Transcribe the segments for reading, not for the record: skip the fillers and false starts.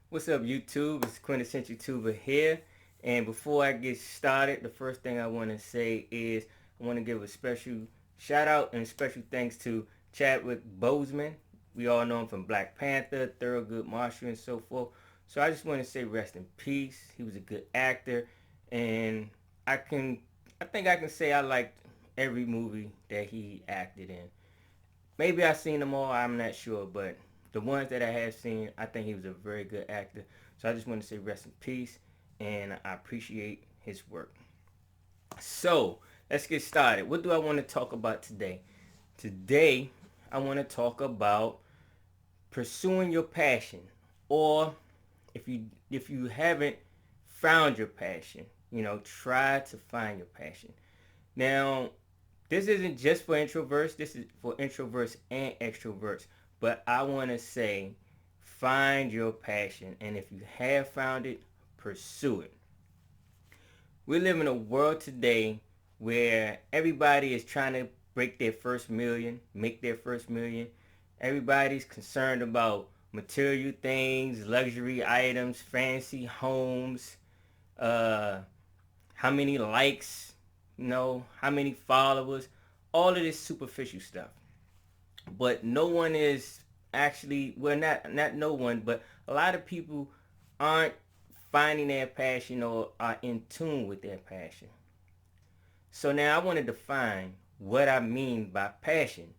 What's up, YouTube? It's Quintessential Tuber here. And before I get started, the first thing I want to say is I want to give a special shout out and special thanks to Chadwick Boseman. We all know him from Black Panther, Thurgood Marshall, and so forth. So I just want to say rest in peace. He was a good actor, and I think I can say I liked every movie that he acted in. Maybe I've seen them all, I'm not sure, but the ones that I have seen, I think he was a very good actor. So I just want to say rest in peace, and I appreciate his work. So let's get started. What do I want to talk about today? Today, I want to talk about pursuing your passion, or if you haven't found your passion, try to find your passion. Now, this isn't just for introverts. This is for introverts and extroverts. But I want to say, find your passion. And if you have found it, pursue it. We live in a world today where everybody is trying to break their first million, make their first million. Everybody's concerned about material things, luxury items, fancy homes, uh, how many likes, how many followers, all of this superficial stuff. But no one is actually, well, not no one, but a lot of people aren't finding their passion or are in tune with their passion. So now I want to define what I mean by passion.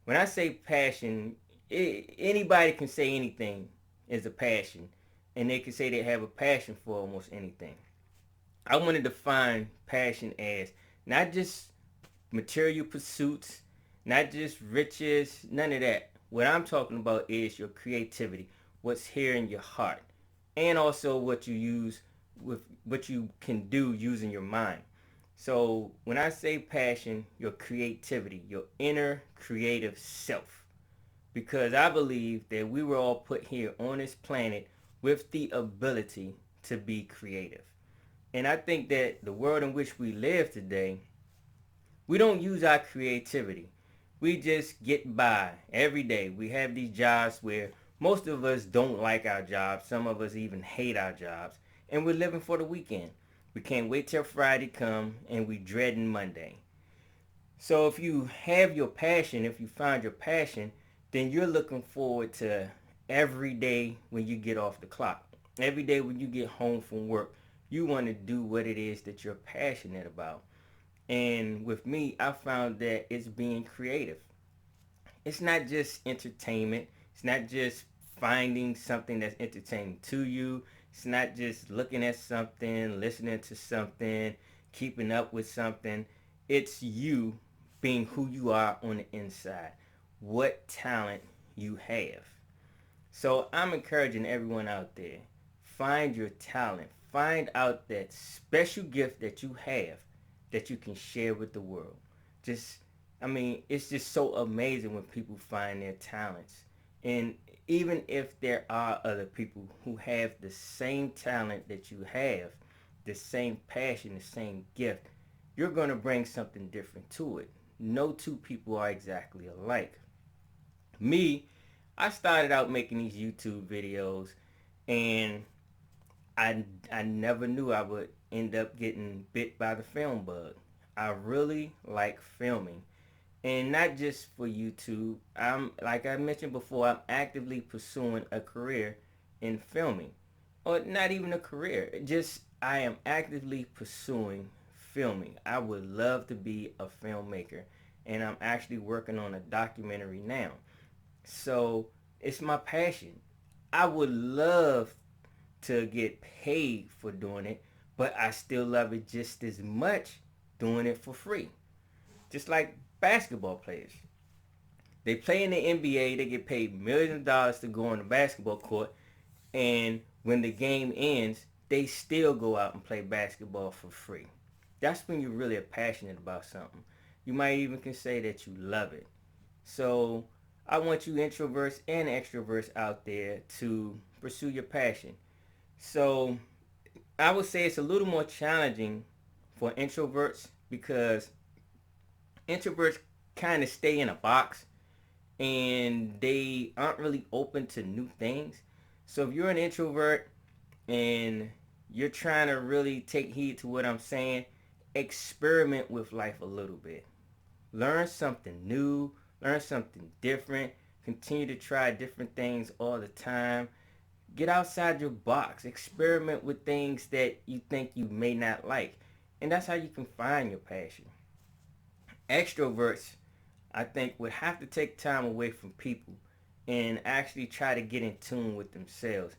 When I say passion, anybody can say anything is a passion, and they can say they have a passion for almost anything. I want to define passion as not just material pursuits, not just riches, none of that. What I'm talking about is your creativity, what's here in your heart, and also what you use with what you can do using your mind. So when I say passion, your creativity, your inner creative self, because I believe that we were all put here on this planet with the ability to be creative. And I think that the world in which we live today, we don't use our creativity. We just get by every day. We have these jobs where most of us don't like our jobs. Some of us even hate our jobs. And we're living for the weekend. We can't wait till Friday come and we dreading Monday. So if you have your passion, if you find your passion, then you're looking forward to every day when you get off the clock. Every day when you get home from work, you want to do what it is that you're passionate about. And with me, I found that it's being creative. It's not just entertainment. It's not just finding something that's entertaining to you. It's not just looking at something, listening to something, keeping up with something. It's you being who you are on the inside. What talent you have. So I'm encouraging everyone out there, find your talent. Find out that special gift that you have that you can share with the world. Just, I mean, it's just so amazing when people find their talents. And even if there are other people who have the same talent that you have, the same passion, the same gift, you're going to bring something different to it. No two people are exactly alike. Me, I started out making these YouTube videos, and I never knew I would end up getting bit by the film bug. I really like filming, and not just for YouTube. I'm, like I mentioned before, I'm actively pursuing a career in filming, or not even a career. Just I am actively pursuing filming. I would love to be a filmmaker, and I'm actually working on a documentary now. So it's my passion. I would love to get paid for doing it, but I still love it just as much doing it for free. Just like basketball players. They play in the NBA, they get paid millions of dollars to go on the basketball court, and when the game ends, they still go out and play basketball for free. That's when you really are passionate about something. You might even can say that you love it. So I want you introverts and extroverts out there to pursue your passion. So I would say it's a little more challenging for introverts because introverts kind of stay in a box and they aren't really open to new things. So if you're an introvert and you're trying to really take heed to what I'm saying, experiment with life a little bit. Learn something new, learn something different, continue to try different things all the time. Get outside your box, experiment with things that you think you may not like. And that's how you can find your passion. Extroverts, I think, would have to take time away from people and actually try to get in tune with themselves.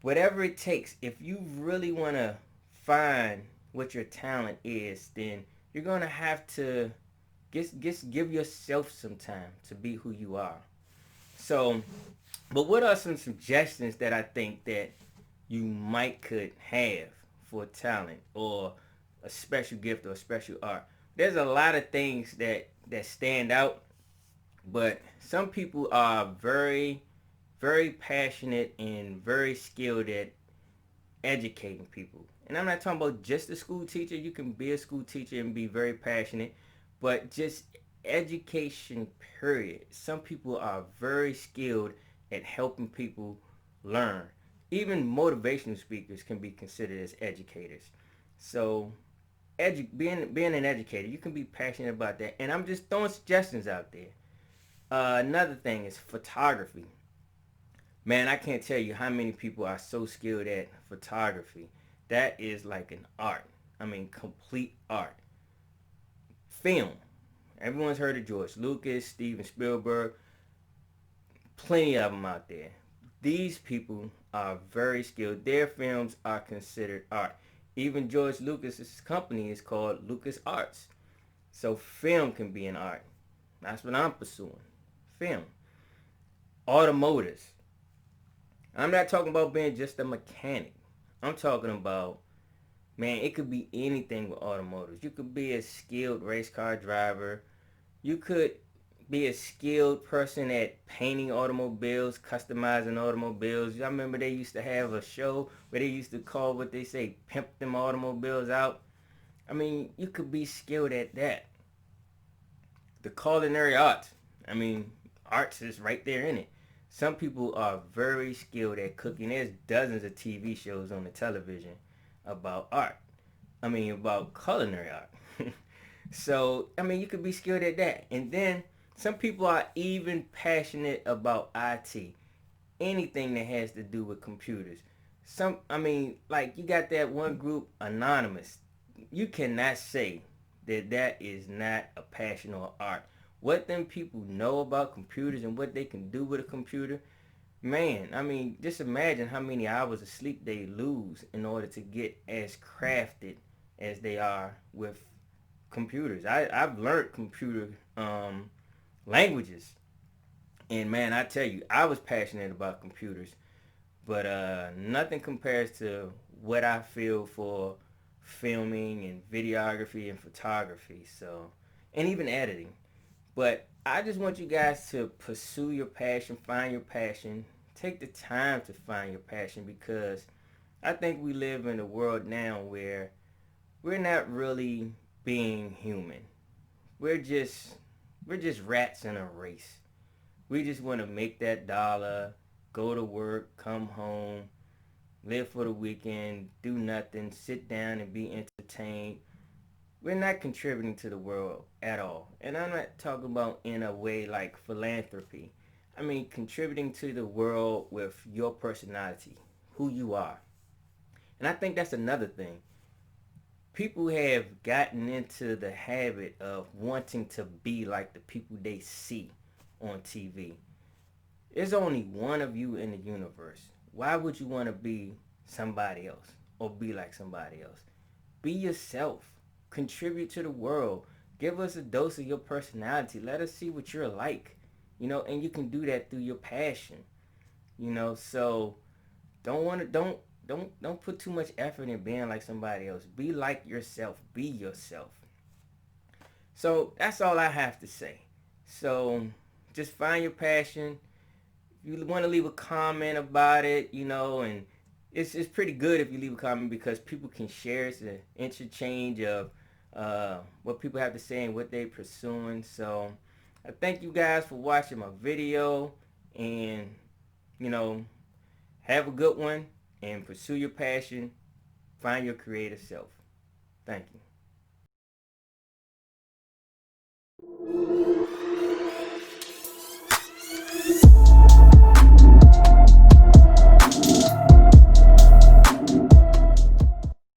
Whatever it takes, if you really want to find what your talent is, then you're going to have to just give yourself some time to be who you are. So, but what are some suggestions that I think that you might could have for talent or a special gift or a special art? There's a lot of things that stand out, but some people are very passionate and very skilled at educating people. And I'm not talking about just a school teacher. You can be a school teacher and be very passionate, but just education period. Some people are very skilled at helping people learn. Even motivational speakers can be considered as educators. So being an educator, you can be passionate about that. And I'm just throwing suggestions out there. Another thing is photography. Man, I can't tell you how many people are so skilled at photography. That is like an art. I mean, complete art. Film. Everyone's heard of George Lucas, Steven Spielberg, plenty of them out there. These people are very skilled. Their films are considered art. Even George Lucas's company is called Lucas Arts. So film can be an art. That's what I'm pursuing. Film. Automotives. I'm not talking about being just a mechanic. I'm talking about, man, it could be anything with automotives. You could be a skilled race car driver. You could be a skilled person at painting automobiles, customizing automobiles. I remember they used to have a show where they used to call what they say, pimp them automobiles out. I mean, you could be skilled at that. The culinary arts. I mean, arts is right there in it. Some people are very skilled at cooking. There's dozens of TV shows on the television about art. I mean, about culinary art. So, I mean, you could be skilled at that. And then some people are even passionate about IT. Anything that has to do with computers. I mean, like you got that one group, Anonymous. You cannot say that that is not a passion or art. What them people know about computers and what they can do with a computer, man, I mean, just imagine how many hours of sleep they lose in order to get as crafted as they are with computers. I've learned computer languages, and man, I tell you, I was passionate about computers, but nothing compares to what I feel for filming and videography and photography. So, and even editing. But I just want you guys to pursue your passion, find your passion, take the time to find your passion because I think we live in a world now where we're not really being human. We're just we're just rats in a race. We just want to make that dollar, go to work, come home, live for the weekend, do nothing, sit down and be entertained. We're not contributing to the world at all. And I'm not talking about in a way like philanthropy. I mean contributing to the world with your personality, who you are. And I think that's another thing. People have gotten into the habit of wanting to be like the people they see on TV. There's only one of you in the universe. Why would you want to be somebody else or be like somebody else? Be yourself. Contribute to the world. Give us a dose of your personality. Let us see what you're like. And you can do that through your passion. So don't put too much effort in being like somebody else. Be like yourself. Be yourself. So that's all I have to say. So just find your passion. If you want to leave a comment about it, and it's pretty good if you leave a comment, because people can share. It's an interchange of what people have to say and what they're pursuing. So I thank you guys for watching my video, and you know, have a good one and pursue your passion. Find your creative self. Thank you.